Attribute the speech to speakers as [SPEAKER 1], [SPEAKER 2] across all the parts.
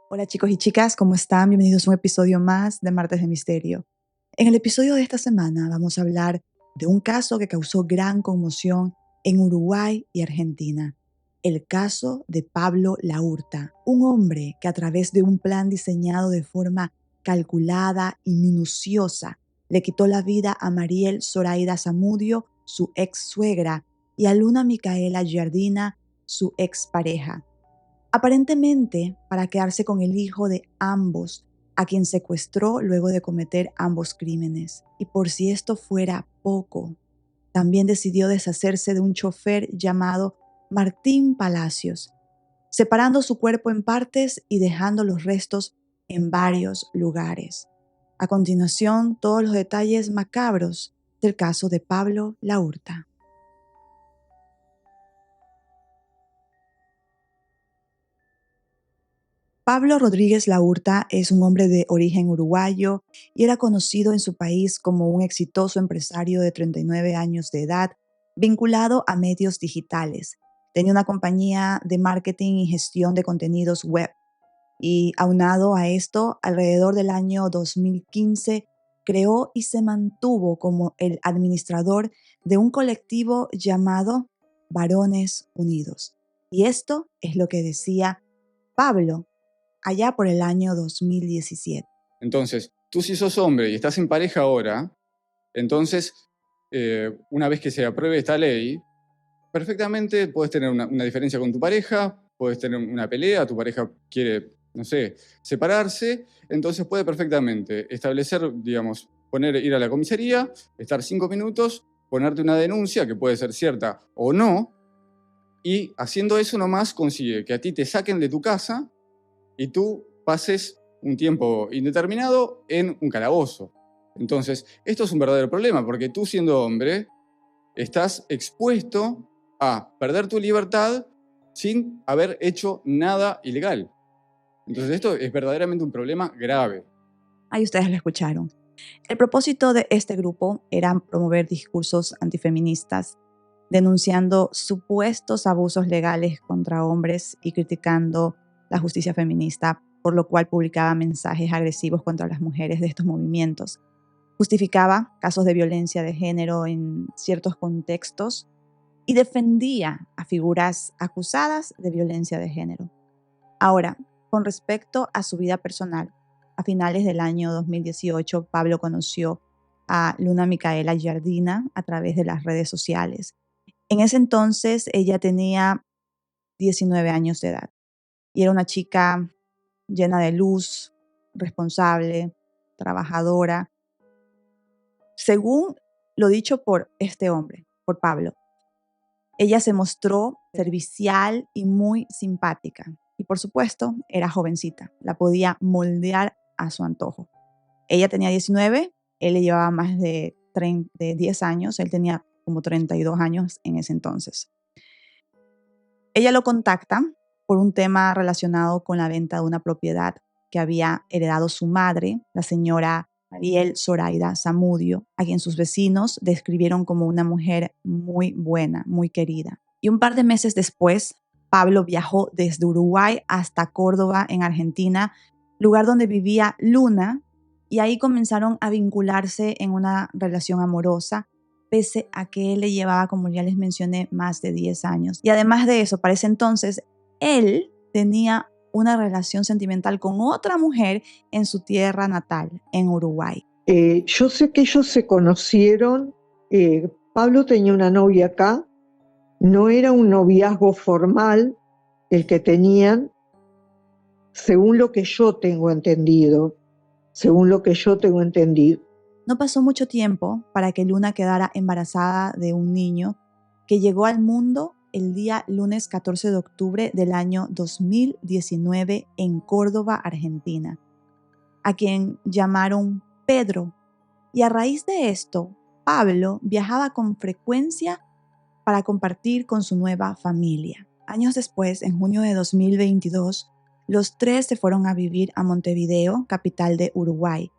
[SPEAKER 1] Hola chicos y chicas, ¿cómo están? Bienvenidos a un episodio más de Martes de Misterio. En el episodio de esta semana vamos a hablar de un caso que causó gran conmoción en Uruguay y Argentina. El caso de Pablo Laurta, un hombre que a través de un plan diseñado de forma calculada y minuciosa le quitó la vida a Mariel Zoraida Zamudio, su ex suegra, y a Luna Micaela Giardina, su ex pareja. Aparentemente para quedarse con el hijo de ambos, a quien secuestró luego de cometer ambos crímenes. Y por si esto fuera poco, también decidió deshacerse de un chofer llamado Martín Palacios, separando su cuerpo en partes y dejando los restos en varios lugares. A continuación, todos los detalles macabros del caso de Pablo Laurta. Pablo Rodríguez Laurta es un hombre de origen uruguayo y era conocido en su país como un exitoso empresario de 39 años de edad, vinculado a medios digitales. Tenía una compañía de marketing y gestión de contenidos web y aunado a esto, alrededor del año 2015, creó y se mantuvo como el administrador de un colectivo llamado Varones Unidos. Y esto es lo que decía Pablo allá por el año 2017.
[SPEAKER 2] Entonces, tú si sos hombre y estás en pareja ahora, entonces, una vez que se apruebe esta ley, perfectamente puedes tener una diferencia con tu pareja, puedes tener una pelea, tu pareja quiere, no sé, separarse, entonces puede perfectamente establecer, digamos, ir a la comisaría, estar 5 minutos, ponerte una denuncia que puede ser cierta o no, y haciendo eso nomás consigue que a ti te saquen de tu casa y tú pases un tiempo indeterminado en un calabozo. Entonces, esto es un verdadero problema, porque tú siendo hombre estás expuesto a perder tu libertad sin haber hecho nada ilegal. Entonces, esto es verdaderamente un problema grave.
[SPEAKER 1] Ahí ustedes lo escucharon. El propósito de este grupo era promover discursos antifeministas, denunciando supuestos abusos legales contra hombres y criticando la justicia feminista, por lo cual publicaba mensajes agresivos contra las mujeres de estos movimientos. Justificaba casos de violencia de género en ciertos contextos y defendía a figuras acusadas de violencia de género. Ahora, con respecto a su vida personal, a finales del año 2018, Pablo conoció a Luna Micaela Giardina a través de las redes sociales. En ese entonces ella tenía 19 años de edad y era una chica llena de luz, responsable, trabajadora. Según lo dicho por este hombre, por Pablo, ella se mostró servicial y muy simpática. Y por supuesto, era jovencita, la podía moldear a su antojo. Ella tenía 19, él le llevaba más de 10 años, él tenía como 32 años en ese entonces. Ella lo contacta por un tema relacionado con la venta de una propiedad que había heredado su madre, la señora Mariel Zoraida Zamudio, a quien sus vecinos describieron como una mujer muy buena, muy querida. Y un par de meses después, Pablo viajó desde Uruguay hasta Córdoba, en Argentina, lugar donde vivía Luna, y ahí comenzaron a vincularse en una relación amorosa, pese a que él le llevaba, como ya les mencioné, más de 10 años. Y además de eso, para ese entonces, él tenía una relación sentimental con otra mujer en su tierra natal, en Uruguay.
[SPEAKER 3] Yo sé que ellos se conocieron, Pablo tenía una novia acá, no era un noviazgo formal el que tenían, según lo que yo tengo entendido,
[SPEAKER 1] No pasó mucho tiempo para que Luna quedara embarazada de un niño que llegó al mundo el día lunes 14 de octubre del año 2019 en Córdoba, Argentina, a quien llamaron Pedro. Y a raíz de esto, Pablo viajaba con frecuencia para compartir con su nueva familia. Años después, en junio de 2022, los tres se fueron a vivir a Montevideo, capital de Uruguay,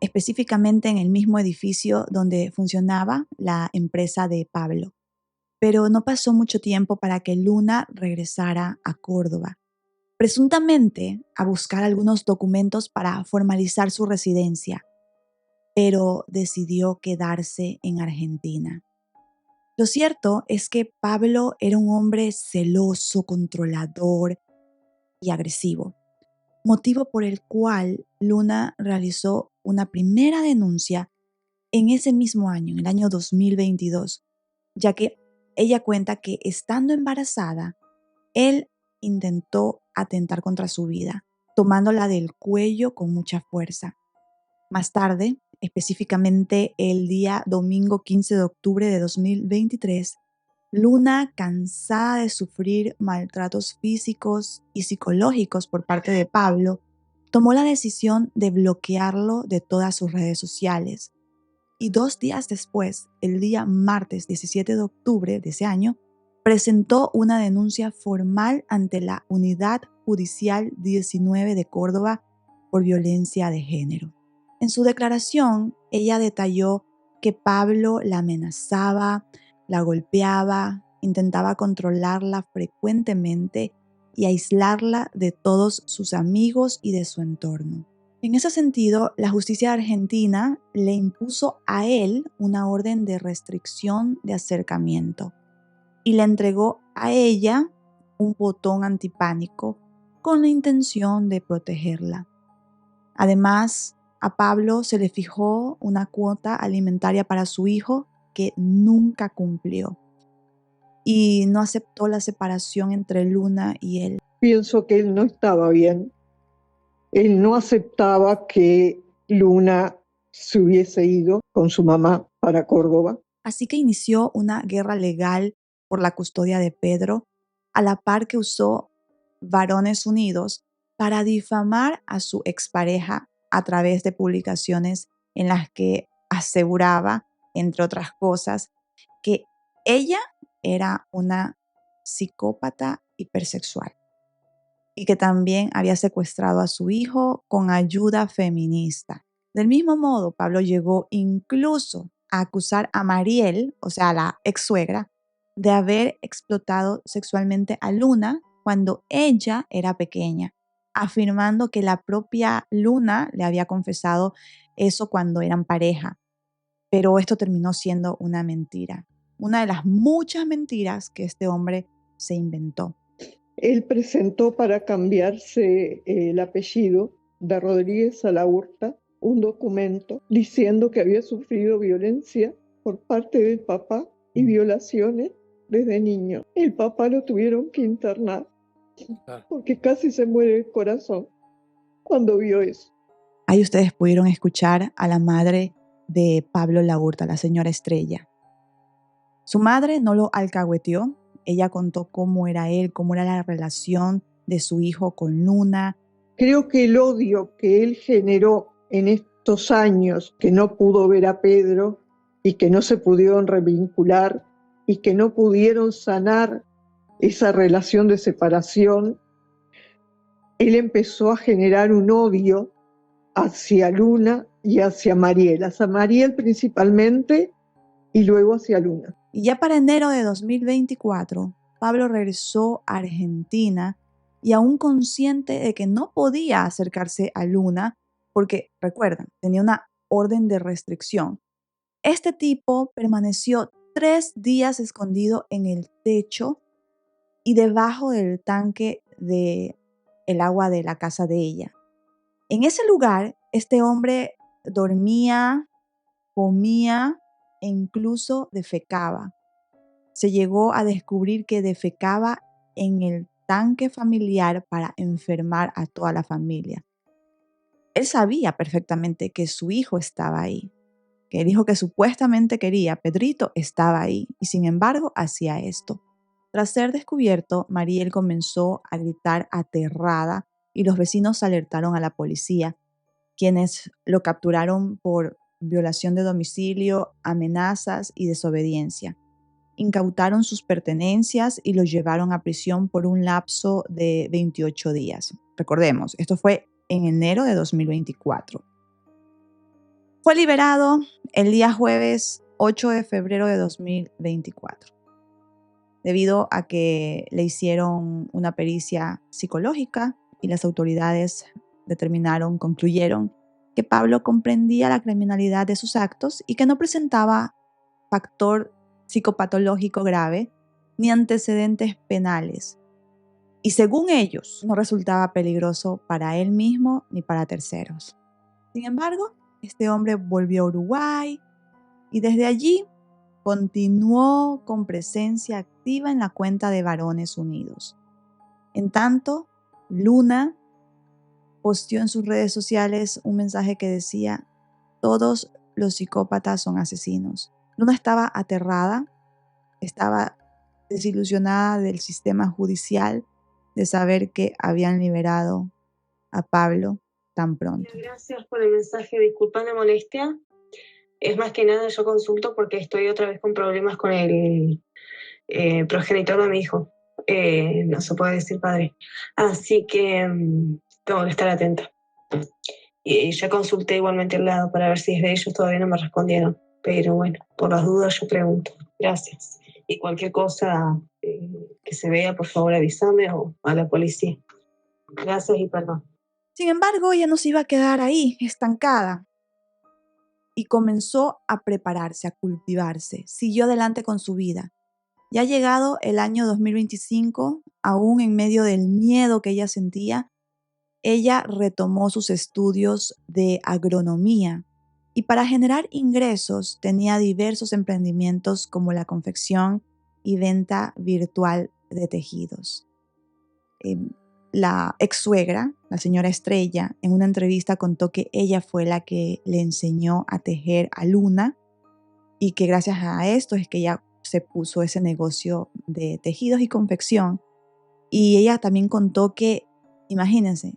[SPEAKER 1] específicamente en el mismo edificio donde funcionaba la empresa de Pablo. Pero no pasó mucho tiempo para que Luna regresara a Córdoba. presuntamente a buscar algunos documentos para formalizar su residencia, pero decidió quedarse en Argentina. Lo cierto es que Pablo era un hombre celoso, controlador y agresivo, motivo por el cual Luna realizó una primera denuncia en ese mismo año, en el año 2022, ya que ella cuenta que estando embarazada, él intentó atentar contra su vida, tomándola del cuello con mucha fuerza. Más tarde, específicamente el día domingo 15 de octubre de 2023, Luna, cansada de sufrir maltratos físicos y psicológicos por parte de Pablo, tomó la decisión de bloquearlo de todas sus redes sociales. Y 2 días después, el día martes 17 de octubre de ese año, presentó una denuncia formal ante la Unidad Judicial 19 de Córdoba por violencia de género. En su declaración, ella detalló que Pablo la amenazaba, la golpeaba, intentaba controlarla frecuentemente y aislarla de todos sus amigos y de su entorno. En ese sentido, la justicia argentina le impuso a él una orden de restricción de acercamiento y le entregó a ella un botón antipánico con la intención de protegerla. Además, a Pablo se le fijó una cuota alimentaria para su hijo que nunca cumplió y no aceptó la separación entre Luna y él.
[SPEAKER 3] Pienso que él no estaba bien. Él no aceptaba que Luna se hubiese ido con su mamá para Córdoba.
[SPEAKER 1] Así que inició una guerra legal por la custodia de Pedro, a la par que usó Varones Unidos para difamar a su expareja a través de publicaciones en las que aseguraba, entre otras cosas, que ella era una psicópata hipersexual y que también había secuestrado a su hijo con ayuda feminista. Del mismo modo, Pablo llegó incluso a acusar a Mariel, o sea, la ex suegra, de haber explotado sexualmente a Luna cuando ella era pequeña, afirmando que la propia Luna le había confesado eso cuando eran pareja. Pero esto terminó siendo una mentira, una de las muchas mentiras que este hombre se inventó.
[SPEAKER 3] Él presentó para cambiarse el apellido de Rodríguez a Laurta un documento diciendo que había sufrido violencia por parte del papá y violaciones desde niño. El papá lo tuvieron que internar porque casi se muere el corazón cuando vio eso.
[SPEAKER 1] Ahí ustedes pudieron escuchar a la madre de Pablo Laurta, la señora Estrella. Su madre no lo alcahueteó. Ella contó cómo era él, cómo era la relación de su hijo con Luna.
[SPEAKER 3] Creo que el odio que él generó en estos años que no pudo ver a Pedro y que no se pudieron revincular y que no pudieron sanar esa relación de separación, él empezó a generar un odio hacia Luna y hacia Mariel principalmente y luego hacia Luna.
[SPEAKER 1] Y ya para enero de 2024, Pablo regresó a Argentina y aún consciente de que no podía acercarse a Luna porque, recuerdan, tenía una orden de restricción. Este tipo permaneció 3 días escondido en el techo y debajo del tanque de el agua de la casa de ella. En ese lugar, este hombre dormía, comía e incluso defecaba. Se llegó a descubrir que defecaba en el tanque familiar para enfermar a toda la familia. Él sabía perfectamente que su hijo estaba ahí, que el hijo que supuestamente quería, Pedrito, estaba ahí y sin embargo hacía esto. Tras ser descubierto, Mariel comenzó a gritar aterrada y los vecinos alertaron a la policía, quienes lo capturaron por violación de domicilio, amenazas y desobediencia. Incautaron sus pertenencias y lo llevaron a prisión por un lapso de 28 días. Recordemos, esto fue en enero de 2024. Fue liberado el día jueves 8 de febrero de 2024. debido a que le hicieron una pericia psicológica y las autoridades concluyeron que Pablo comprendía la criminalidad de sus actos y que no presentaba factor psicopatológico grave ni antecedentes penales. Y según ellos, no resultaba peligroso para él mismo ni para terceros. Sin embargo, este hombre volvió a Uruguay y desde allí continuó con presencia activa en la cuenta de Varones Unidos. En tanto, Luna posteó en sus redes sociales un mensaje que decía: todos los psicópatas son asesinos. Luna estaba aterrada, estaba desilusionada del sistema judicial de saber que habían liberado a Pablo tan pronto.
[SPEAKER 4] Gracias por el mensaje, disculpa la molestia. Es más que nada yo consulto porque estoy otra vez con problemas con el progenitor de mi hijo. No se puede decir padre. Así que tengo que estar atenta. Y ya consulté igualmente el lado para ver si es de ellos, todavía no me respondieron. Pero bueno, por las dudas yo pregunto. Gracias. Y cualquier cosa que se vea, por favor avísame o a la policía. Gracias y perdón.
[SPEAKER 1] Sin embargo, ella no se iba a quedar ahí, estancada. Y comenzó a prepararse, a cultivarse. Siguió adelante con su vida. Ya ha llegado el año 2025, aún en medio del miedo que ella sentía, ella retomó sus estudios de agronomía y para generar ingresos tenía diversos emprendimientos como la confección y venta virtual de tejidos. La ex suegra, la señora Estrella, en una entrevista contó que ella fue la que le enseñó a tejer a Luna y que gracias a esto es que ella se puso ese negocio de tejidos y confección. Y ella también contó que, imagínense,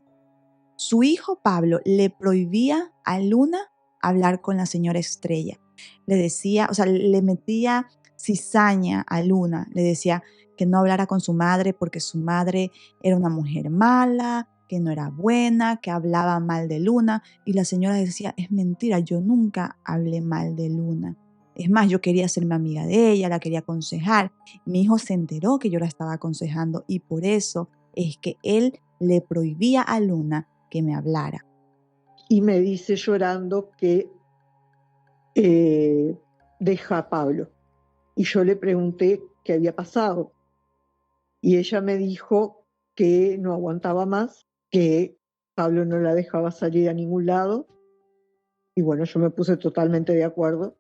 [SPEAKER 1] su hijo Pablo le prohibía a Luna hablar con la señora Estrella. Le decía, le metía cizaña a Luna, le decía que no hablara con su madre porque su madre era una mujer mala, que no era buena, que hablaba mal de Luna. Y la señora decía: es mentira, yo nunca hablé mal de Luna. Es más, yo quería hacerme amiga de ella, la quería aconsejar. Mi hijo se enteró que yo la estaba aconsejando y por eso es que él le prohibía a Luna que me hablara.
[SPEAKER 3] Y me dice llorando que deja a Pablo. Y yo le pregunté qué había pasado. Y ella me dijo que no aguantaba más, que Pablo no la dejaba salir a ningún lado. Y bueno, yo me puse totalmente de acuerdo.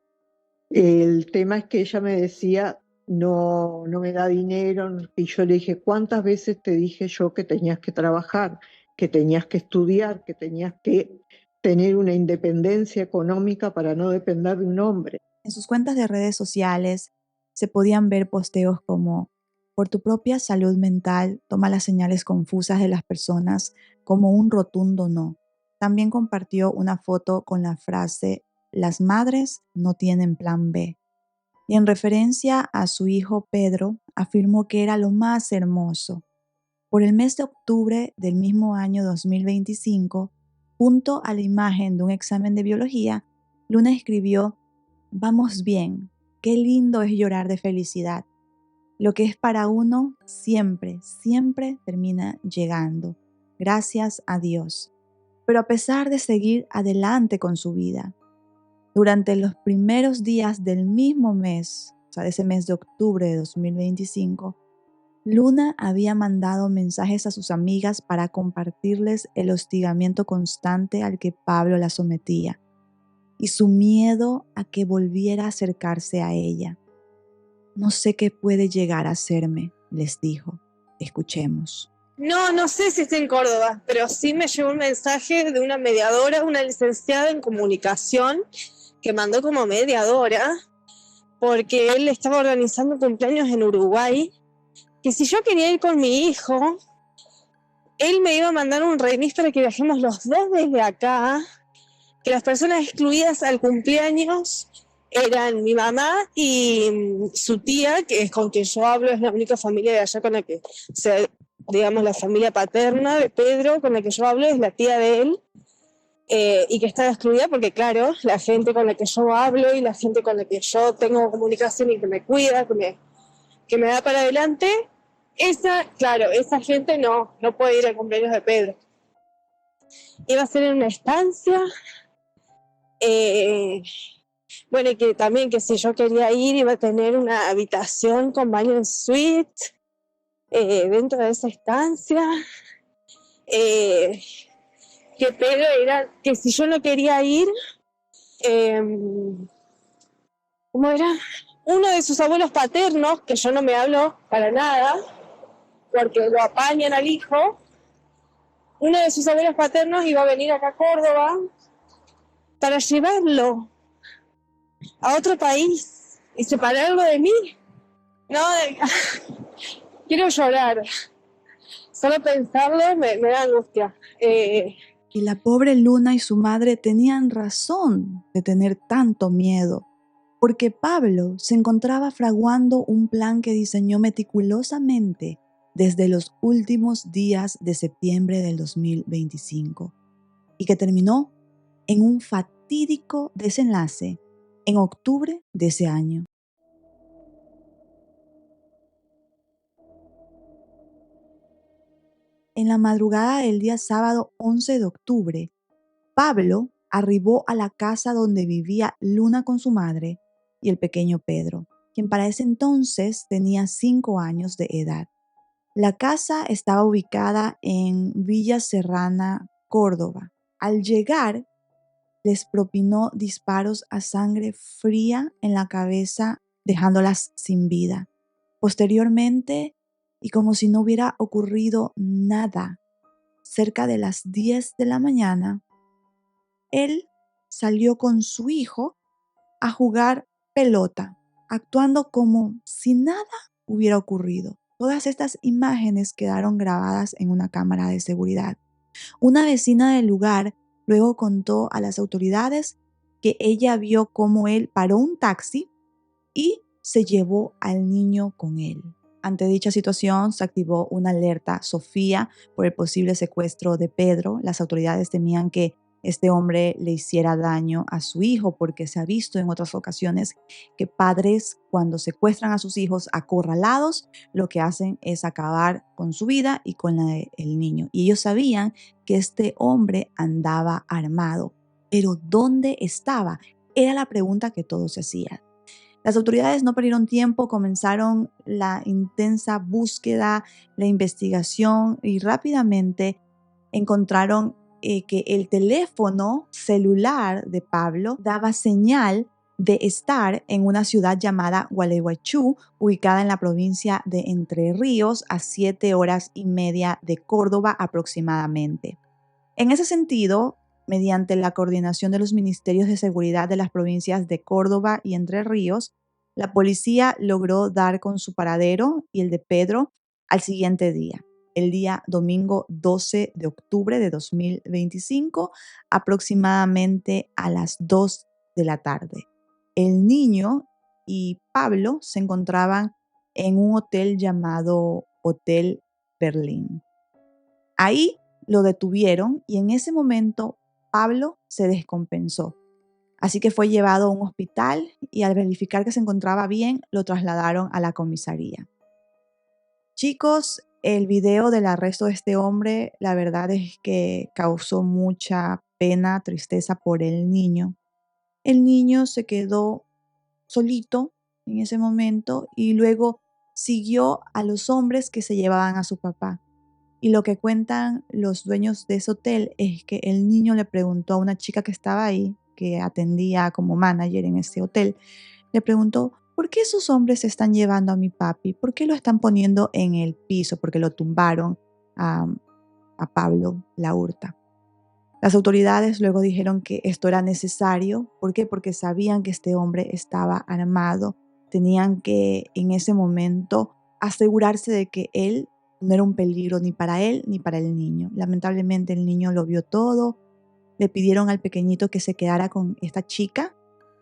[SPEAKER 3] El tema es que ella me decía: no me da dinero. Y yo le dije: ¿cuántas veces te dije yo que tenías que trabajar, que tenías que estudiar, que tenías que tener una independencia económica para no depender de un hombre?
[SPEAKER 1] En sus cuentas de redes sociales se podían ver posteos como: por tu propia salud mental, toma las señales confusas de las personas como un rotundo no. También compartió una foto con la frase: las madres no tienen plan B. Y en referencia a su hijo Pedro, afirmó que era lo más hermoso. Por el mes de octubre del mismo año 2025, junto a la imagen de un examen de biología, Luna escribió: vamos bien, qué lindo es llorar de felicidad. Lo que es para uno siempre, siempre termina llegando. Gracias a Dios. Pero a pesar de seguir adelante con su vida, durante los primeros días del mismo mes, de ese mes de octubre de 2025, Luna había mandado mensajes a sus amigas para compartirles el hostigamiento constante al que Pablo la sometía y su miedo a que volviera a acercarse a ella. No sé qué puede llegar a hacerme, les dijo. Escuchemos.
[SPEAKER 4] No sé si está en Córdoba, pero sí me llegó un mensaje de una mediadora, una licenciada en comunicación, que mandó como mediadora, porque él estaba organizando cumpleaños en Uruguay, que si yo quería ir con mi hijo, él me iba a mandar un remis para que viajemos los dos desde acá, que las personas excluidas al cumpleaños eran mi mamá y su tía, que es con quien yo hablo, es la única familia de allá con la que, digamos, la familia paterna de Pedro, con la que yo hablo, es la tía de él, y que está excluida porque, claro, la gente con la que yo hablo y la gente con la que yo tengo comunicación y que me cuida, que me da para adelante, esa gente no puede ir al cumpleaños de Pedro. Iba a ser en una estancia, bueno, y que también que si yo quería ir iba a tener una habitación con baño en suite dentro de esa estancia, que Pedro era, que si yo no quería ir, ¿cómo era? Uno de sus abuelos paternos, que yo no me hablo para nada, porque lo apañan al hijo, uno de sus abuelos paternos iba a venir acá a Córdoba para llevarlo a otro país y separarlo de mí. No, quiero llorar. Solo pensarlo me da angustia.
[SPEAKER 1] Y la pobre Luna y su madre tenían razón de tener tanto miedo, porque Pablo se encontraba fraguando un plan que diseñó meticulosamente desde los últimos días de septiembre del 2025 y que terminó en un fatídico desenlace en octubre de ese año. En la madrugada del día sábado 11 de octubre, Pablo arribó a la casa donde vivía Luna con su madre y el pequeño Pedro, quien para ese entonces tenía 5 años de edad. La casa estaba ubicada en Villa Serrana, Córdoba. Al llegar, les propinó disparos a sangre fría en la cabeza, dejándolas sin vida. Posteriormente, y como si no hubiera ocurrido nada, cerca de las 10 de la mañana, él salió con su hijo a jugar pelota, actuando como si nada hubiera ocurrido. Todas estas imágenes quedaron grabadas en una cámara de seguridad. Una vecina del lugar luego contó a las autoridades que ella vio cómo él paró un taxi y se llevó al niño con él. Ante dicha situación, se activó una alerta Sofía por el posible secuestro de Pedro. Las autoridades temían que este hombre le hiciera daño a su hijo porque se ha visto en otras ocasiones que padres, cuando secuestran a sus hijos acorralados, lo que hacen es acabar con su vida y con la del niño. Y ellos sabían que este hombre andaba armado. Pero ¿dónde estaba? Era la pregunta que todos se hacían. Las autoridades no perdieron tiempo, comenzaron la intensa búsqueda, la investigación y rápidamente encontraron que el teléfono celular de Pablo daba señal de estar en una ciudad llamada Gualeguaychú, ubicada en la provincia de Entre Ríos, a 7 horas y media de Córdoba aproximadamente. En ese sentido, mediante la coordinación de los ministerios de seguridad de las provincias de Córdoba y Entre Ríos, la policía logró dar con su paradero y el de Pedro al siguiente día, el día domingo 12 de octubre de 2025, aproximadamente a las 2 de la tarde. El niño y Pablo se encontraban en un hotel llamado Hotel Berlín. Ahí lo detuvieron y en ese momento Pablo se descompensó. Así que fue llevado a un hospital y al verificar que se encontraba bien, lo trasladaron a la comisaría. Chicos, el video del arresto de este hombre, la verdad es que causó mucha pena, tristeza por el niño. El niño se quedó solito en ese momento y luego siguió a los hombres que se llevaban a su papá. Y lo que cuentan los dueños de ese hotel es que el niño le preguntó a una chica que estaba ahí, que atendía como manager en ese hotel, le preguntó, ¿por qué esos hombres se están llevando a mi papi? ¿Por qué lo están poniendo en el piso? Porque lo tumbaron a Pablo Laurta. Las autoridades luego dijeron que esto era necesario. ¿Por qué? Porque sabían que este hombre estaba armado. Tenían que en ese momento asegurarse de que él no era un peligro ni para él ni para el niño. Lamentablemente el niño lo vio todo. Le pidieron al pequeñito que se quedara con esta chica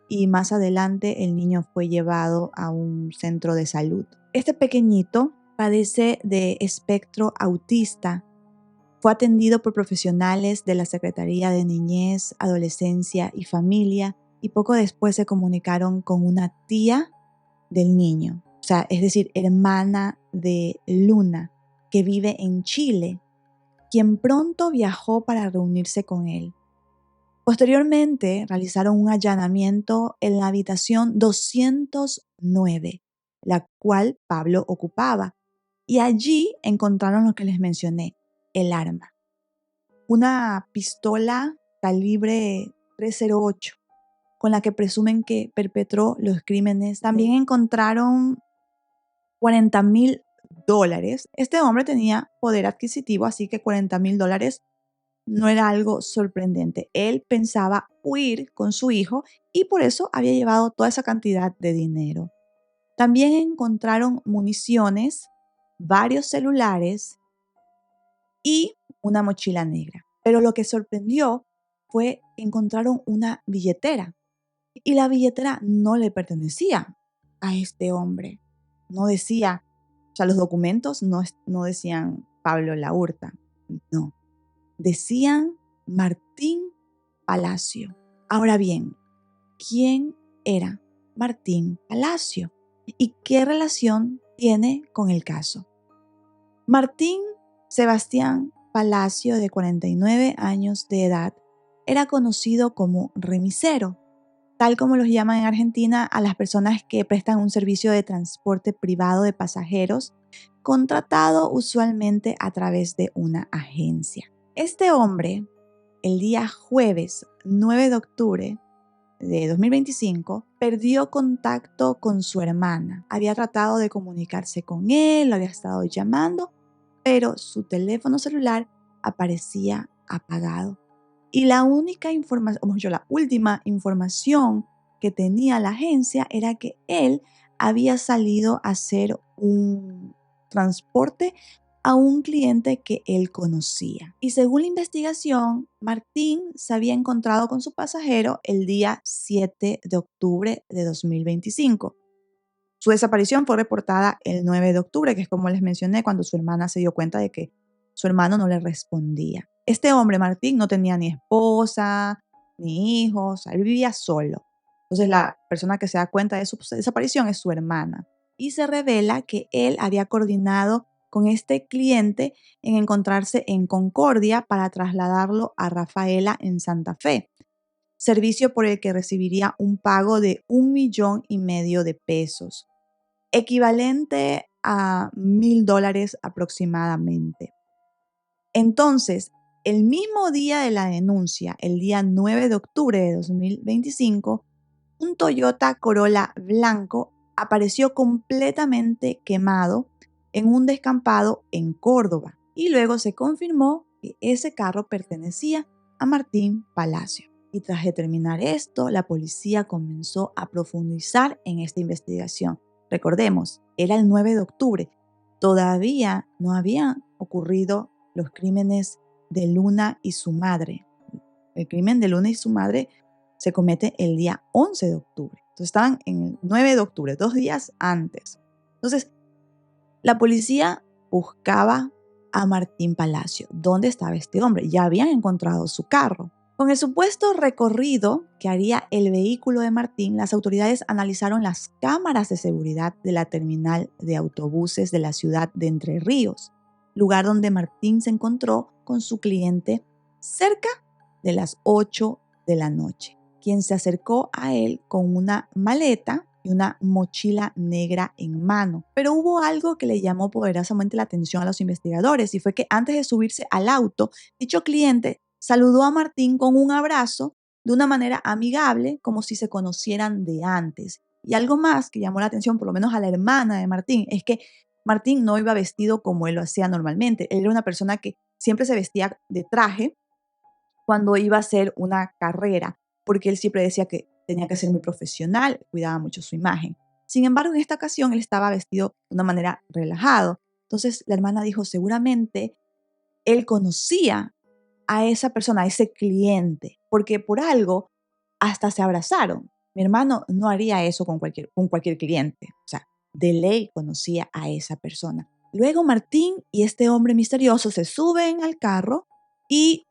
[SPEAKER 1] y más adelante el niño fue llevado a un centro de salud. Este pequeñito padece de espectro autista. Fue atendido por profesionales de la Secretaría de Niñez, Adolescencia y Familia y poco después se comunicaron con una tía del niño, sea, es decir, hermana de Luna, que vive en Chile, quien pronto viajó para reunirse con él. Posteriormente, realizaron un allanamiento en la habitación 209, la cual Pablo ocupaba, y allí encontraron lo que les mencioné, el arma. Una pistola calibre .308, con la que presumen que perpetró los crímenes. También encontraron $40,000. Este hombre tenía poder adquisitivo, así que $40,000 no era algo sorprendente. Él pensaba huir con su hijo y por eso había llevado toda esa cantidad de dinero. También encontraron municiones, varios celulares y una mochila negra. Pero lo que sorprendió fue que encontraron una billetera. Y la billetera no le pertenecía a este hombre. No decía, o sea, los documentos no decían Pablo Laurta, no. Decían Martín Palacio. Ahora bien, ¿quién era Martín Palacio? ¿Y qué relación tiene con el caso? Martín Sebastián Palacio, de 49 años de edad, era conocido como remisero, tal como los llaman en Argentina a las personas que prestan un servicio de transporte privado de pasajeros, contratado usualmente a través de una agencia. Este hombre, el día jueves 9 de octubre de 2025, perdió contacto con su hermana. Había tratado de comunicarse con él, lo había estado llamando, pero su teléfono celular aparecía apagado. Y la única información, la última información que tenía la agencia era que él había salido a hacer un transporte a un cliente que él conocía. Y según la investigación, Martín se había encontrado con su pasajero el día 7 de octubre de 2025. Su desaparición fue reportada el 9 de octubre, que es como les mencioné, cuando su hermana se dio cuenta de que su hermano no le respondía. Este hombre, Martín, no tenía ni esposa, ni hijos, él vivía solo. Entonces la persona que se da cuenta de su desaparición es su hermana. Y se revela que él había coordinado con este cliente en encontrarse en Concordia para trasladarlo a Rafaela en Santa Fe, servicio por el que recibiría un pago de $1,500,000, equivalente a $1,000 aproximadamente. Entonces, el mismo día de la denuncia, el día 9 de octubre de 2025, un Toyota Corolla blanco apareció completamente quemado en un descampado en Córdoba y luego se confirmó que ese carro pertenecía a Martín Palacio. Y tras determinar esto, la policía comenzó a profundizar en esta investigación. Recordemos, era el 9 de octubre. Todavía no habían ocurrido los crímenes de Luna y su madre. El crimen de Luna y su madre se comete el día 11 de octubre. Entonces estaban en el 9 de octubre, 2 días antes. Entonces, la policía buscaba a Martín Palacio. ¿Dónde estaba este hombre? Ya habían encontrado su carro. Con el supuesto recorrido que haría el vehículo de Martín, las autoridades analizaron las cámaras de seguridad de la terminal de autobuses de la ciudad de Entre Ríos, lugar donde Martín se encontró con su cliente cerca de las 8 de la noche, quien se acercó a él con una maleta y una mochila negra en mano. Pero hubo algo que le llamó poderosamente la atención a los investigadores, y fue que antes de subirse al auto, dicho cliente saludó a Martín con un abrazo de una manera amigable, como si se conocieran de antes. Y algo más que llamó la atención, por lo menos a la hermana de Martín, es que Martín no iba vestido como él lo hacía normalmente. Él era una persona que siempre se vestía de traje cuando iba a hacer una carrera, porque él siempre decía que tenía que ser muy profesional, cuidaba mucho su imagen. Sin embargo, en esta ocasión él estaba vestido de una manera relajado. Entonces la hermana dijo, seguramente él conocía a esa persona, a ese cliente, porque por algo hasta se abrazaron. Mi hermano no haría eso con cualquier cliente. O sea, de ley conocía a esa persona. Luego Martín y este hombre misterioso se suben al carro y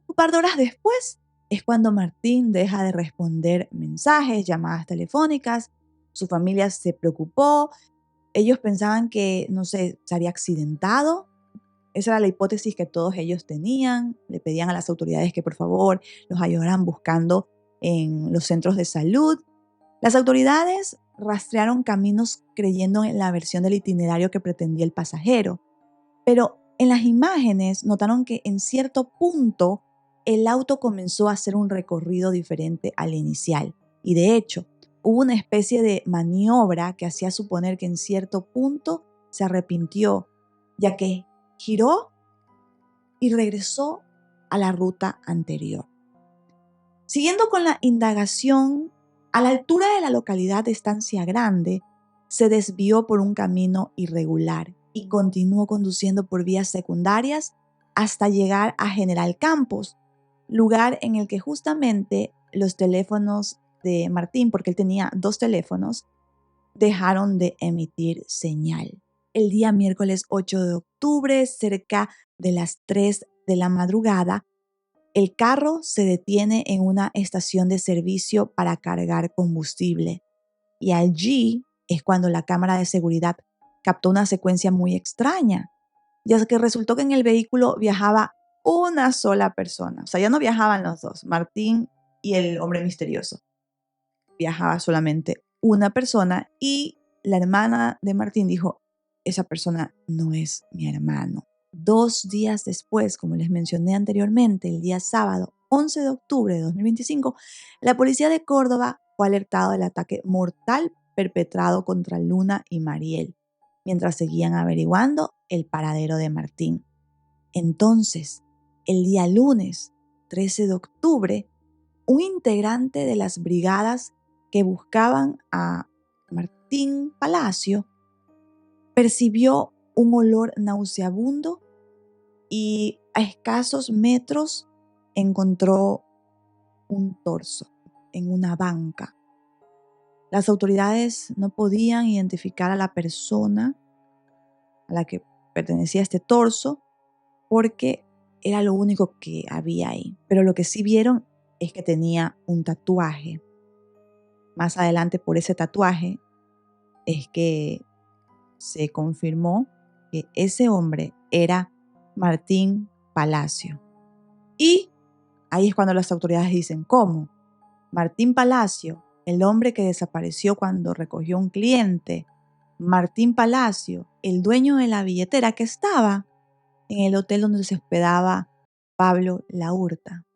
[SPEAKER 1] un par de horas después es cuando Martín deja de responder mensajes, llamadas telefónicas. Su familia se preocupó Ellos pensaban que, no sé, se había accidentado. Esa era la hipótesis que todos ellos tenían. Le pedían a las autoridades que por favor los ayudaran buscando en los centros de salud. Las autoridades rastrearon caminos creyendo en la versión del itinerario que pretendía el pasajero, pero en las imágenes notaron que en cierto punto el auto comenzó a hacer un recorrido diferente al inicial y de hecho hubo una especie de maniobra que hacía suponer que en cierto punto se arrepintió, ya que giró y regresó a la ruta anterior. Siguiendo con la indagación, a la altura de la localidad de Estancia Grande, se desvió por un camino irregular y continuó conduciendo por vías secundarias hasta llegar a General Campos, lugar en el que justamente los teléfonos de Martín, porque él tenía 2 teléfonos, dejaron de emitir señal. El día miércoles 8 de octubre, cerca de las 3 de la madrugada, el carro se detiene en una estación de servicio para cargar combustible. Y allí es cuando la cámara de seguridad captó una secuencia muy extraña, ya que resultó que en el vehículo viajaba una sola persona. O sea, ya no viajaban los dos, Martín y el hombre misterioso. Viajaba solamente una persona y la hermana de Martín dijo, esa persona no es mi hermano. 2 días después, como les mencioné anteriormente, el día sábado 11 de octubre de 2025, la policía de Córdoba fue alertada del ataque mortal perpetrado contra Luna y Mariel, mientras seguían averiguando el paradero de Martín. Entonces, el día lunes 13 de octubre, un integrante de las brigadas que buscaban a Martín Palacio percibió un olor nauseabundo y a escasos metros encontró un torso en una banca. Las autoridades no podían identificar a la persona a la que pertenecía este torso porque era lo único que había ahí. Pero lo que sí vieron es que tenía un tatuaje. Más adelante, por ese tatuaje, es que se confirmó que ese hombre era Martín Palacio. Y ahí es cuando las autoridades dicen, ¿cómo? Martín Palacio, el hombre que desapareció cuando recogió un cliente. Martín Palacio, el dueño de la billetera que estaba en el hotel donde se hospedaba Pablo Laurta.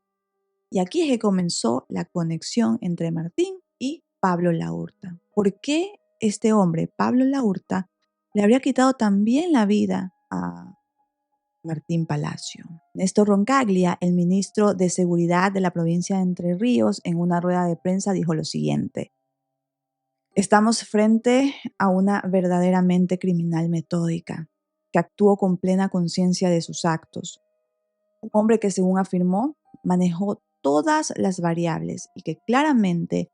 [SPEAKER 1] Y aquí es que comenzó la conexión entre Martín y Pablo Laurta. ¿Por qué este hombre, Pablo Laurta, le habría quitado también la vida a Martín Palacio? Néstor Roncaglia, el ministro de Seguridad de la provincia de Entre Ríos, en una rueda de prensa dijo lo siguiente: estamos frente a una verdaderamente criminal metódica que actuó con plena conciencia de sus actos. Un hombre que, según afirmó, manejó todas las variables y que claramente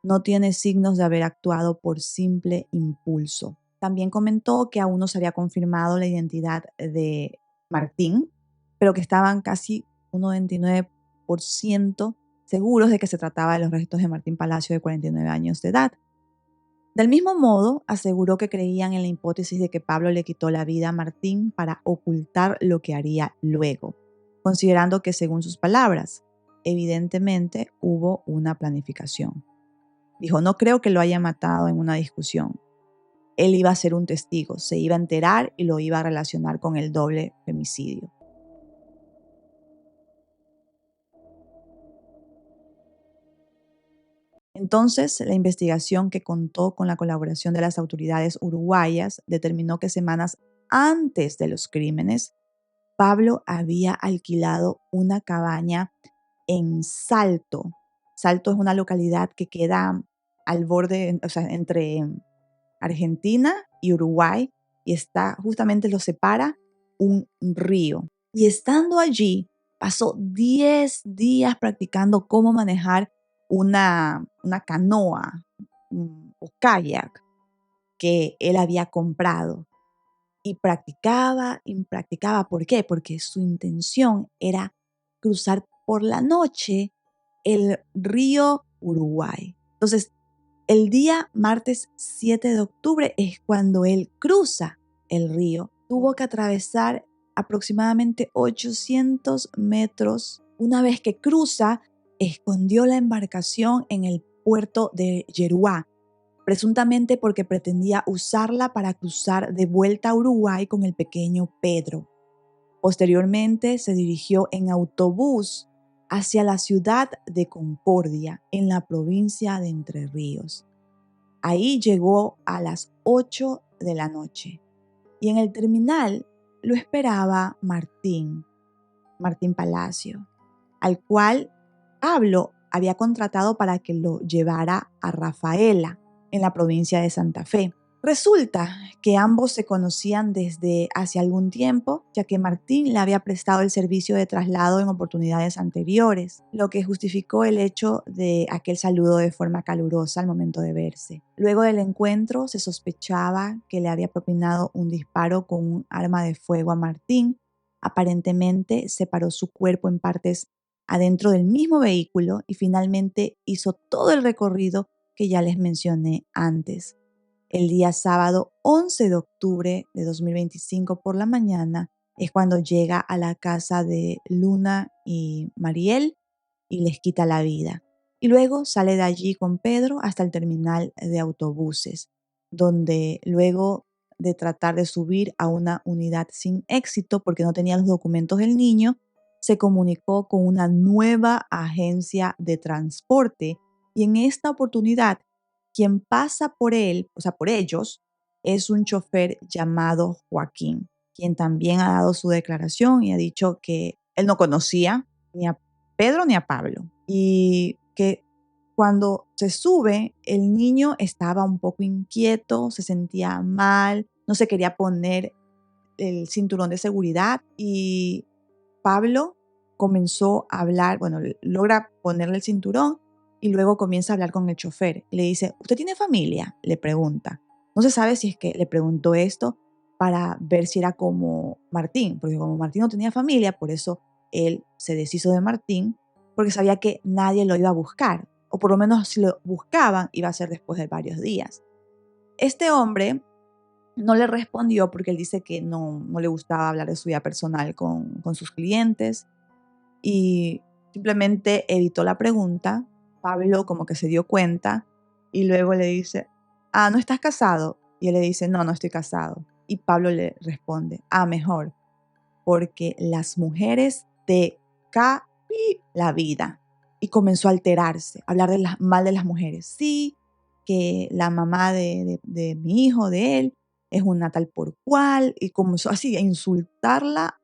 [SPEAKER 1] no tiene signos de haber actuado por simple impulso. También comentó que aún no se había confirmado la identidad de Martín, pero que estaban casi un 99% seguros de que se trataba de los restos de Martín Palacio, de 49 años de edad. Del mismo modo, aseguró que creían en la hipótesis de que Pablo le quitó la vida a Martín para ocultar lo que haría luego, considerando que, según sus palabras, evidentemente hubo una planificación. Dijo, no creo que lo haya matado en una discusión. Él iba a ser un testigo, se iba a enterar y lo iba a relacionar con el doble femicidio. Entonces, la investigación, que contó con la colaboración de las autoridades uruguayas, determinó que semanas antes de los crímenes, Pablo había alquilado una cabaña en Salto. Salto es una localidad que queda al borde, o sea, entre Argentina y Uruguay, y justamente lo separa un río. Y estando allí, pasó 10 días practicando cómo manejar una canoa o kayak que él había comprado. Y practicaba. ¿Por qué? Porque su intención era cruzar por la noche el río Uruguay. Entonces, El día martes 7 de octubre es cuando él cruza el río. Tuvo que atravesar aproximadamente 800 metros. Una vez que cruza, escondió la embarcación en el puerto de Yeruá, presuntamente porque pretendía usarla para cruzar de vuelta a Uruguay con el pequeño Pedro. Posteriormente se dirigió en autobús hacia la ciudad de Concordia, en la provincia de Entre Ríos. Ahí llegó a las 8 de la noche y en el terminal lo esperaba Martín Palacio, al cual Pablo había contratado para que lo llevara a Rafaela, en la provincia de Santa Fe. Resulta que ambos se conocían desde hace algún tiempo, ya que Martín le había prestado el servicio de traslado en oportunidades anteriores, lo que justificó el hecho de aquel saludo de forma calurosa al momento de verse. Luego del encuentro se sospechaba que le había propinado un disparo con un arma de fuego a Martín. Aparentemente separó su cuerpo en partes adentro del mismo vehículo y finalmente hizo todo el recorrido que ya les mencioné antes. El día sábado 11 de octubre de 2025 por la mañana es cuando llega a la casa de Luna y Mariel y les quita la vida. Y luego sale de allí con Pedro hasta el terminal de autobuses, donde luego de tratar de subir a una unidad sin éxito porque no tenía los documentos del niño, se comunicó con una nueva agencia de transporte y en esta oportunidad quien pasa por él, o sea, por ellos, es un chofer llamado Joaquín, quien también ha dado su declaración y ha dicho que él no conocía ni a Pedro ni a Pablo y que cuando se sube, el niño estaba un poco inquieto, se sentía mal, no se quería poner el cinturón de seguridad y Pablo comenzó a hablar, bueno, logra ponerle el cinturón y luego comienza a hablar con el chofer. Le dice, ¿usted tiene familia? Le pregunta. No se sabe si es que le preguntó esto para ver si era como Martín, porque como Martín no tenía familia, por eso él se deshizo de Martín, porque sabía que nadie lo iba a buscar, o por lo menos si lo buscaban iba a ser después de varios días. Este hombre no le respondió porque él dice que no le gustaba hablar de su vida personal con sus clientes y simplemente evitó la pregunta. Pablo como que se dio cuenta y luego le dice, ¿no estás casado? Y él le dice, no estoy casado. Y Pablo le responde, mejor, porque las mujeres te capi la vida. Y comenzó a alterarse, a hablar mal de las mujeres. Sí, que la mamá de mi hijo, de él, es una tal por cual. Y comenzó así a insultarla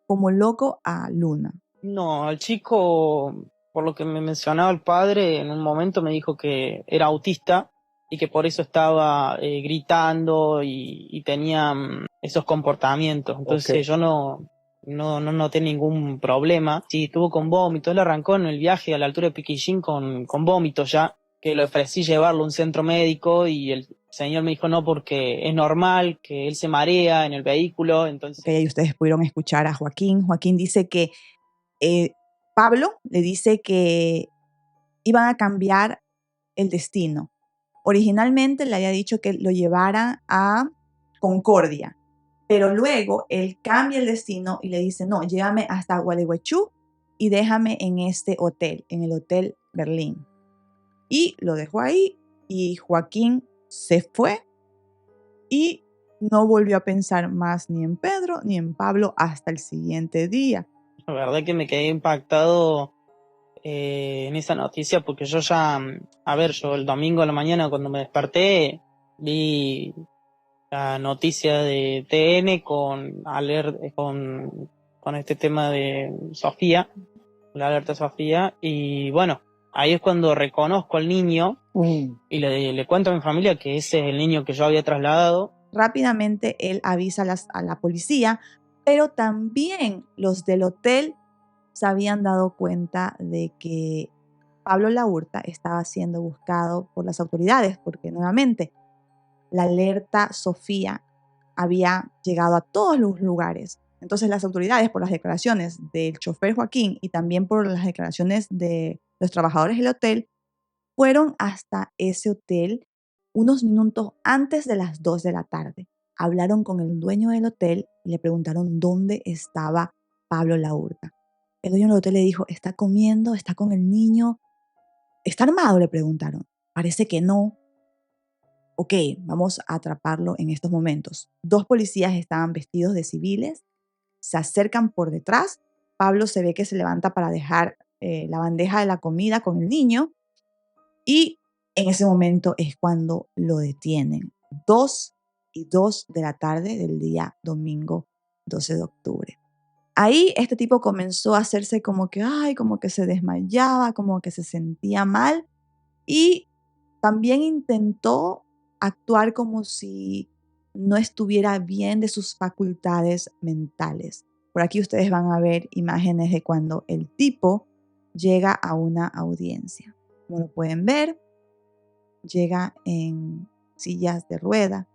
[SPEAKER 1] como loco a Luna.
[SPEAKER 5] No, al chico, por lo que me mencionaba el padre, en un momento me dijo que era autista y que por eso estaba gritando y tenía esos comportamientos. Entonces yo no noté ningún problema. Sí, estuvo con vómito. Él arrancó en el viaje a la altura de Piquillín con vómito ya, que le ofrecí llevarlo a un centro médico y el señor me dijo no, porque es normal que él se marea en el vehículo. Entonces,
[SPEAKER 1] y ustedes pudieron escuchar a Joaquín. Joaquín dice que Pablo le dice que iban a cambiar el destino. Originalmente le había dicho que lo llevara a Concordia, pero luego él cambia el destino y le dice, no, llévame hasta Gualeguaychú y déjame en este hotel, en el Hotel Berlín. Y lo dejó ahí y Joaquín se fue y no volvió a pensar más ni en Pedro ni en Pablo hasta el siguiente día.
[SPEAKER 5] La verdad que me quedé impactado en esa noticia porque yo ya, yo el domingo a la mañana cuando me desperté vi la noticia de TN con este tema de Sofía, la alerta Sofía, y bueno, ahí es cuando reconozco al niño y le cuento a mi familia que ese es el niño que yo había trasladado.
[SPEAKER 1] Rápidamente él avisa a la policía, pero también los del hotel se habían dado cuenta de que Pablo Laurta estaba siendo buscado por las autoridades, porque nuevamente la alerta Sofía había llegado a todos los lugares. Entonces las autoridades, por las declaraciones del chofer Joaquín y también por las declaraciones de los trabajadores del hotel, Fueron hasta ese hotel unos minutos antes de las 2 de la tarde. Hablaron con el dueño del hotel y le preguntaron dónde estaba Pablo Laurta. El dueño del hotel le dijo, está comiendo, está con el niño. ¿Está armado?, le preguntaron. Parece que no. Ok, vamos a atraparlo en estos momentos. 2 policías estaban vestidos de civiles, se acercan por detrás. Pablo se ve que se levanta para dejar la bandeja de la comida con el niño y en ese momento es cuando lo detienen. 2:02 de la tarde del día domingo 12 de octubre. Ahí este tipo comenzó a hacerse como que se desmayaba, como que se sentía mal y también intentó actuar como si no estuviera bien de sus facultades mentales. Por aquí ustedes van a ver imágenes de cuando el tipo llega a una audiencia. Como lo pueden ver, llega en sillas de rueda.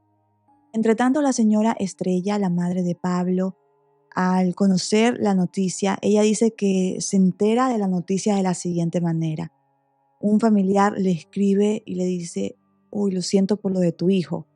[SPEAKER 1] Entre tanto, la señora Estrella, la madre de Pablo, al conocer la noticia, ella dice que se entera de la noticia de la siguiente manera. Un familiar le escribe y le dice, uy, lo siento por lo de tu hijo.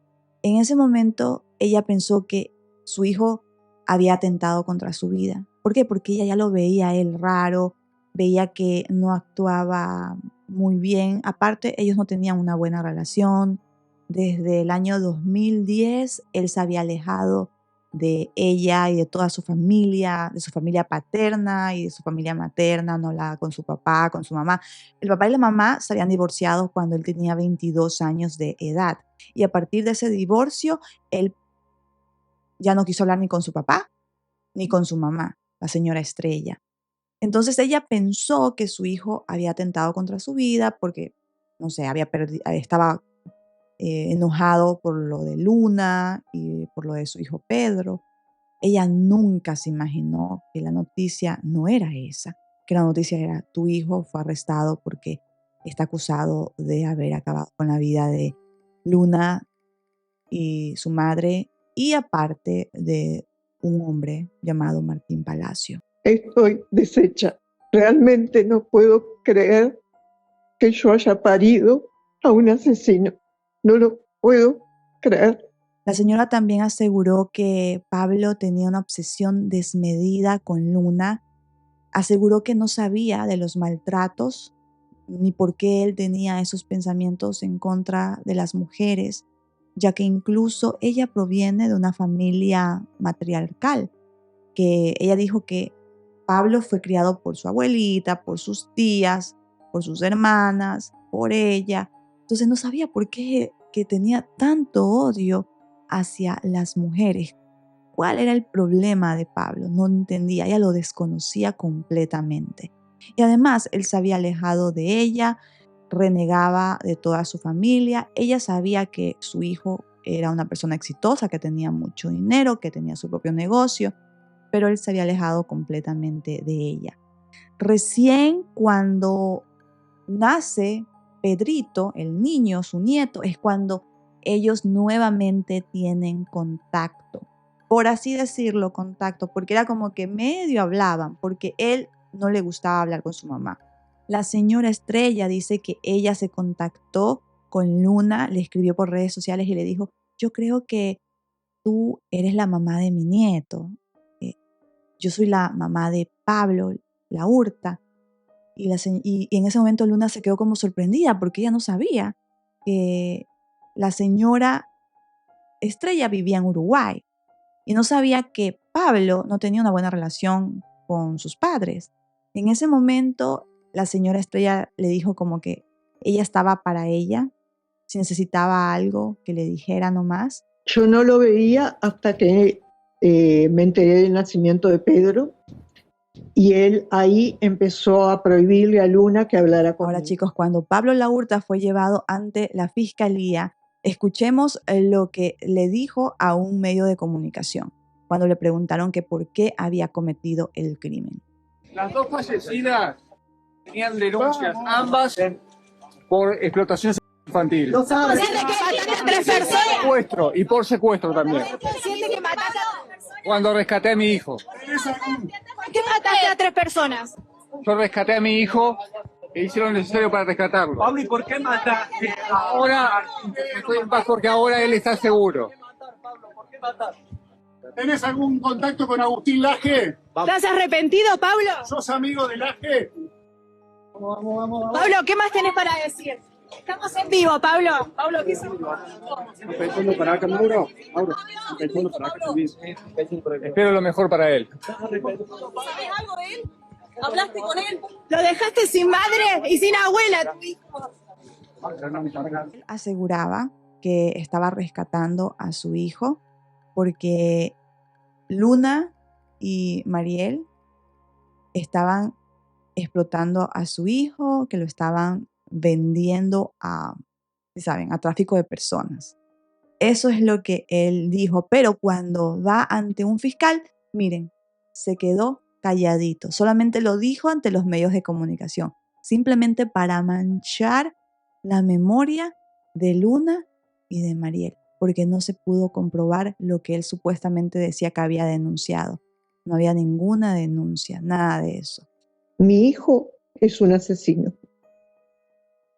[SPEAKER 1] En ese momento, ella pensó que su hijo había atentado contra su vida. ¿Por qué? Porque ella ya lo veía a él raro, veía que no actuaba muy bien. Aparte, ellos no tenían una buena relación. Desde el año 2010, él se había alejado de ella y de toda su familia, de su familia paterna y de su familia materna, no hablaba con su papá, con su mamá. El papá y la mamá se habían divorciado cuando él tenía 22 años de edad. Y a partir de ese divorcio, él ya no quiso hablar ni con su papá ni con su mamá, la señora Estrella. Entonces ella pensó que su hijo había atentado contra su vida porque, no sé, estaba enojado por lo de Luna y por lo de su hijo Pedro. Ella nunca se imaginó que la noticia no era esa, que la noticia era tu hijo fue arrestado porque está acusado de haber acabado con la vida de Luna y su madre y aparte de un hombre llamado Martín Palacio.
[SPEAKER 3] Estoy deshecha. Realmente no puedo creer que yo haya parido a un asesino. No lo puedo creer.
[SPEAKER 1] La señora también aseguró que Pablo tenía una obsesión desmedida con Luna. Aseguró que no sabía de los maltratos ni por qué él tenía esos pensamientos en contra de las mujeres, ya que incluso ella proviene de una familia matriarcal, que ella dijo que Pablo fue criado por su abuelita, por sus tías, por sus hermanas, por ella. Entonces no sabía por qué que tenía tanto odio hacia las mujeres. ¿Cuál era el problema de Pablo? No entendía, ella lo desconocía completamente. Y además, él se había alejado de ella, renegaba de toda su familia. Ella sabía que su hijo era una persona exitosa, que tenía mucho dinero, que tenía su propio negocio, pero él se había alejado completamente de ella. Recién cuando nace Pedrito, el niño, su nieto, es cuando ellos nuevamente tienen contacto. Por así decirlo, contacto, porque era como que medio hablaban, porque él no le gustaba hablar con su mamá. La señora Estrella dice que ella se contactó con Luna, le escribió por redes sociales y le dijo, yo creo que tú eres la mamá de mi nieto. Yo soy la mamá de Pablo Laurta. Y en ese momento Luna se quedó como sorprendida porque ella no sabía que la señora Estrella vivía en Uruguay y no sabía que Pablo no tenía una buena relación con sus padres. En ese momento la señora Estrella le dijo como que ella estaba para ella, si necesitaba algo que le dijera nomás.
[SPEAKER 3] Yo no lo veía hasta que me enteré del nacimiento de Pedro y él ahí empezó a prohibirle a Luna que hablara conmigo.
[SPEAKER 1] Ahora chicos, cuando Pablo Laurta fue llevado ante la fiscalía, escuchemos lo que le dijo a un medio de comunicación cuando le preguntaron que por qué había cometido el crimen.
[SPEAKER 6] Las dos fallecidas tenían denuncias, ambas por explotación infantil.
[SPEAKER 7] ¿Siente que mataste a 3 personas?
[SPEAKER 6] Secuestro y por secuestro también.
[SPEAKER 7] ¿Siente que mataste a 3 personas?
[SPEAKER 6] Cuando rescaté a mi hijo.
[SPEAKER 7] ¿Por qué mataste a 3 personas?
[SPEAKER 6] Yo rescaté a mi hijo e hice lo necesario para rescatarlo. Pablo, ¿y por qué mataste? Ahora estoy en paz porque ahora él está seguro.
[SPEAKER 8] ¿Tenés algún contacto con Agustín Laje?
[SPEAKER 7] ¿Estás arrepentido, Pablo?
[SPEAKER 8] ¿Sos amigo de Laje?
[SPEAKER 7] Pablo, ¿qué más tenés para decir? Estamos en vivo, Pablo. Pablo, ¿qué sos?
[SPEAKER 8] Pensando para acá, Mauro. Mauro, pensando para acá también.
[SPEAKER 6] Espero lo mejor para él.
[SPEAKER 7] ¿Sabés algo de él? ¿Hablaste con él? Lo dejaste sin madre y sin abuela, tu hijo.
[SPEAKER 1] Él aseguraba que estaba rescatando a su hijo porque Luna y Mariel estaban explotando a su hijo, que lo estaban vendiendo a, ¿saben?, a tráfico de personas. Eso es lo que él dijo, pero cuando va ante un fiscal, miren, se quedó calladito. Solamente lo dijo ante los medios de comunicación, simplemente para manchar la memoria de Luna y de Mariel, porque no se pudo comprobar lo que él supuestamente decía que había denunciado. No había ninguna denuncia, nada de eso.
[SPEAKER 3] Mi hijo es un asesino.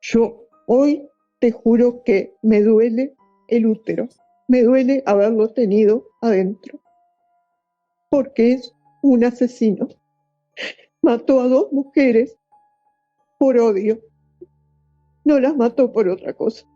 [SPEAKER 3] Yo hoy te juro que me duele el útero, me duele haberlo tenido adentro, porque es un asesino. Mató a 2 mujeres por odio, no las mató por otra cosa.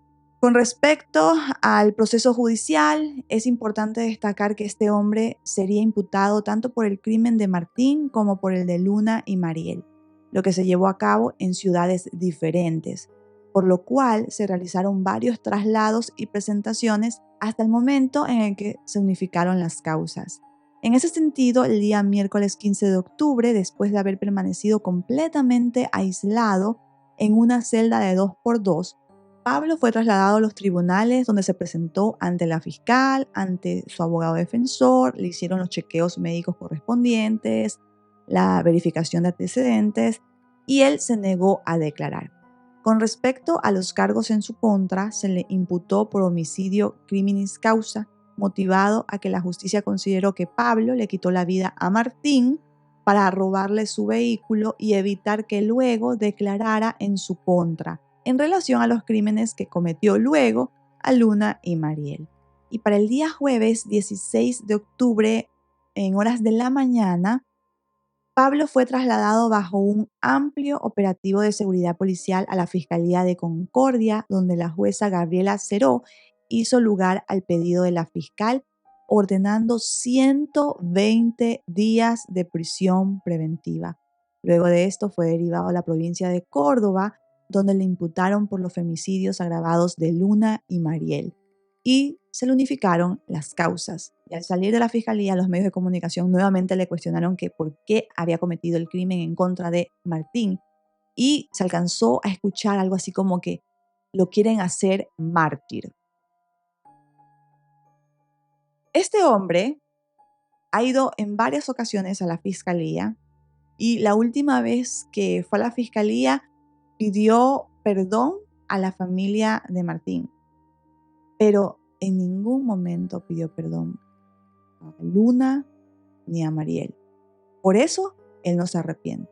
[SPEAKER 1] Con respecto al proceso judicial, es importante destacar que este hombre sería imputado tanto por el crimen de Martín como por el de Luna y Mariel, lo que se llevó a cabo en ciudades diferentes, por lo cual se realizaron varios traslados y presentaciones hasta el momento en el que se unificaron las causas. En ese sentido, el día miércoles 15 de octubre, después de haber permanecido completamente aislado en una celda de 2x2, Pablo fue trasladado a los tribunales donde se presentó ante la fiscal, ante su abogado defensor, le hicieron los chequeos médicos correspondientes, la verificación de antecedentes y él se negó a declarar. Con respecto a los cargos en su contra, se le imputó por homicidio criminis causa, motivado a que la justicia consideró que Pablo le quitó la vida a Martín para robarle su vehículo y evitar que luego declarara en su contra, en relación a los crímenes que cometió luego a Luna y Mariel. Y para el día jueves 16 de octubre, en horas de la mañana, Pablo fue trasladado bajo un amplio operativo de seguridad policial a la Fiscalía de Concordia, donde la jueza Gabriela Ceró hizo lugar al pedido de la fiscal, ordenando 120 días de prisión preventiva. Luego de esto fue derivado a la provincia de Córdoba, donde le imputaron por los femicidios agravados de Luna y Mariel, y se le unificaron las causas. Y al salir de la fiscalía, los medios de comunicación nuevamente le cuestionaron que por qué había cometido el crimen en contra de Martín, y se alcanzó a escuchar algo así como que lo quieren hacer mártir. Este hombre ha ido en varias ocasiones a la fiscalía, y la última vez que fue a la fiscalía pidió perdón a la familia de Martín, pero en ningún momento pidió perdón a Luna ni a Mariel. Por eso él no se arrepiente.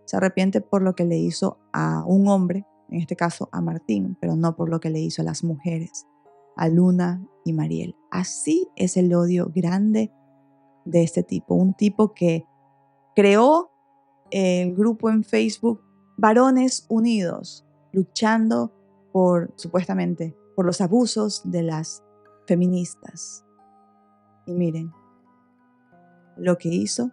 [SPEAKER 1] Se arrepiente por lo que le hizo a un hombre, en este caso a Martín, pero no por lo que le hizo a las mujeres, a Luna y Mariel. Así es el odio grande de este tipo, un tipo que creó el grupo en Facebook Varones Unidos, luchando supuestamente, por los abusos de las feministas. Y miren lo que hizo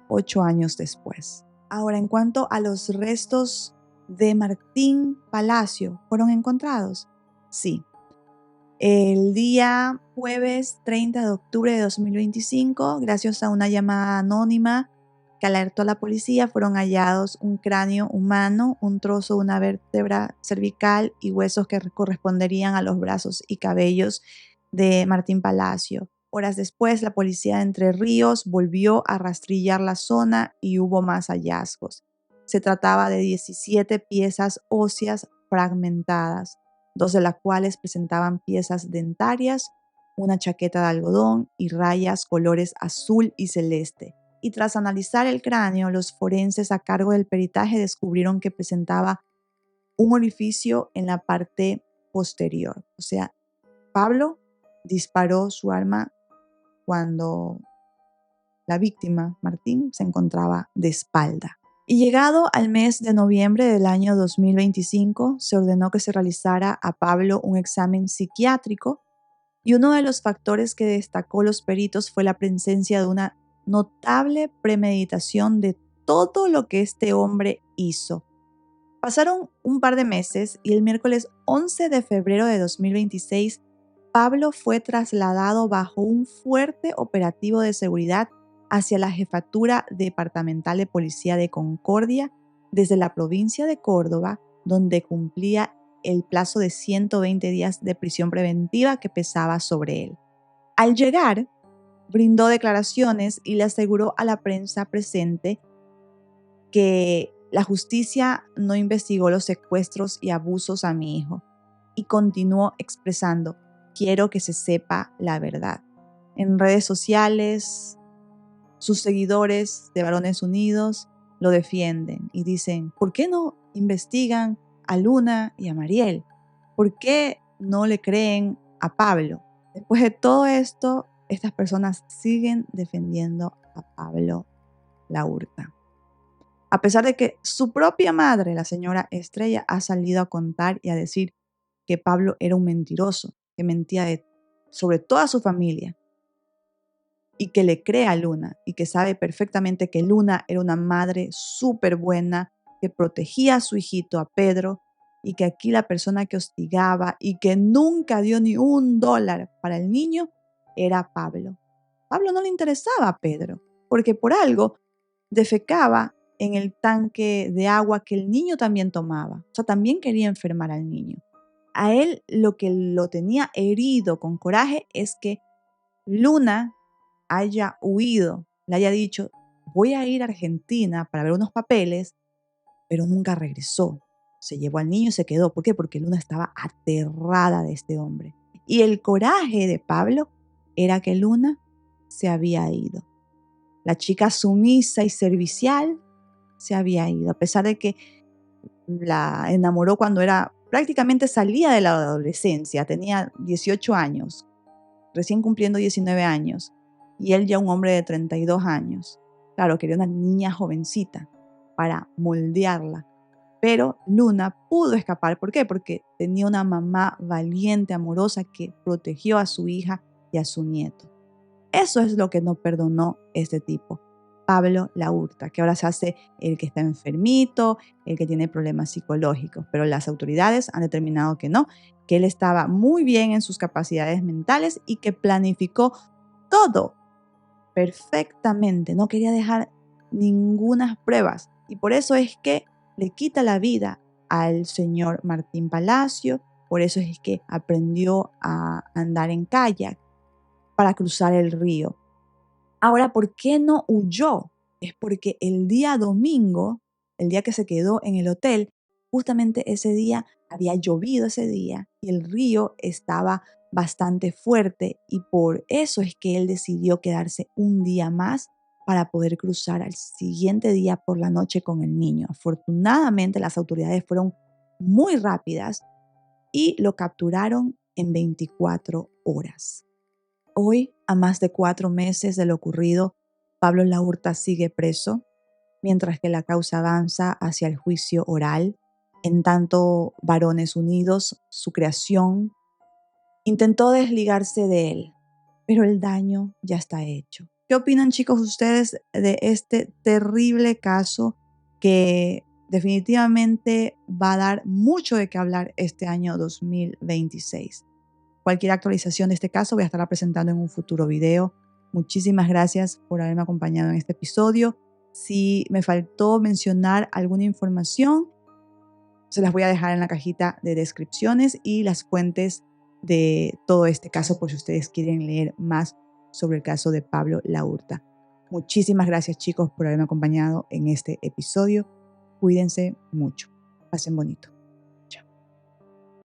[SPEAKER 1] 8 años después. Ahora, en cuanto a los restos de Martín Palacio, ¿fueron encontrados? Sí. El día jueves 30 de octubre de 2025, gracias a una llamada anónima que alertó a la policía, fueron hallados un cráneo humano, un trozo de una vértebra cervical y huesos que corresponderían a los brazos y cabellos de Martín Palacio. Horas después, la policía de Entre Ríos volvió a rastrillar la zona y hubo más hallazgos. Se trataba de 17 piezas óseas fragmentadas, 2 de las cuales presentaban piezas dentarias, una chaqueta de algodón y rayas colores azul y celeste. y tras analizar el cráneo, los forenses a cargo del peritaje descubrieron que presentaba un orificio en la parte posterior. O sea, Pablo disparó su arma cuando la víctima, Martín, se encontraba de espalda. Y llegado al mes de noviembre del año 2025, se ordenó que se realizara a Pablo un examen psiquiátrico y uno de los factores que destacó los peritos fue la presencia de una notable premeditación de todo lo que este hombre hizo. Pasaron un par de meses y el miércoles 11 de febrero de 2026, Pablo fue trasladado bajo un fuerte operativo de seguridad hacia la Jefatura Departamental de Policía de Concordia desde la provincia de Córdoba, donde cumplía el plazo de 120 días de prisión preventiva que pesaba sobre él. Al llegar, brindó declaraciones y le aseguró a la prensa presente que la justicia no investigó los secuestros y abusos a mi hijo y continuó expresando: quiero que se sepa la verdad. En redes sociales, sus seguidores de Varones Unidos lo defienden y dicen: ¿por qué no investigan a Luna y a Mariel? ¿Por qué no le creen a Pablo? Después de todo esto, estas personas siguen defendiendo a Pablo Laurta. A pesar de que su propia madre, la señora Estrella, ha salido a contar y a decir que Pablo era un mentiroso, que mentía sobre toda su familia y que le cree a Luna y que sabe perfectamente que Luna era una madre súper buena, que protegía a su hijito, a Pedro, y que aquí la persona que hostigaba y que nunca dio ni $1 para el niño era Pablo. Pablo no le interesaba a Pedro, porque por algo defecaba en el tanque de agua que el niño también tomaba. O sea, también quería enfermar al niño. A él lo que lo tenía herido con coraje es que Luna haya huido, le haya dicho: voy a ir a Argentina para ver unos papeles, pero nunca regresó. Se llevó al niño y se quedó. ¿Por qué? Porque Luna estaba aterrada de este hombre. Y el coraje de Pablo era que Luna se había ido. La chica sumisa y servicial se había ido, a pesar de que la enamoró cuando prácticamente salía de la adolescencia, tenía 18 años, recién cumpliendo 19 años, y él ya un hombre de 32 años. Claro, quería una niña jovencita para moldearla, pero Luna pudo escapar. ¿Por qué? Porque tenía una mamá valiente, amorosa, que protegió a su hija y a su nieto. Eso es lo que no perdonó este tipo, Pablo Laurta, que ahora se hace el que está enfermito, el que tiene problemas psicológicos, pero las autoridades han determinado que no, que él estaba muy bien en sus capacidades mentales y que planificó todo perfectamente, no quería dejar ninguna pruebas, y por eso es que le quita la vida al señor Martín Palacio, por eso es que aprendió a andar en kayak para cruzar el río. Ahora, ¿por qué no huyó? Es porque el día domingo, el día que se quedó en el hotel, justamente ese día había llovido ese día y el río estaba bastante fuerte, y por eso es que él decidió quedarse un día más para poder cruzar al siguiente día por la noche con el niño. Afortunadamente, las autoridades fueron muy rápidas y lo capturaron en 24 horas. Hoy, a más de 4 meses de lo ocurrido, Pablo Laurta sigue preso, mientras que la causa avanza hacia el juicio oral. En tanto, Varones Unidos, su creación, intentó desligarse de él, pero el daño ya está hecho. ¿Qué opinan, chicos, ustedes de este terrible caso que definitivamente va a dar mucho de qué hablar este año 2026? Cualquier actualización de este caso voy a estarla presentando en un futuro video. Muchísimas gracias por haberme acompañado en este episodio. Si me faltó mencionar alguna información, se las voy a dejar en la cajita de descripciones y las fuentes de todo este caso por si ustedes quieren leer más sobre el caso de Pablo Laurta. Muchísimas gracias, chicos, por haberme acompañado en este episodio. Cuídense mucho. Pasen bonito.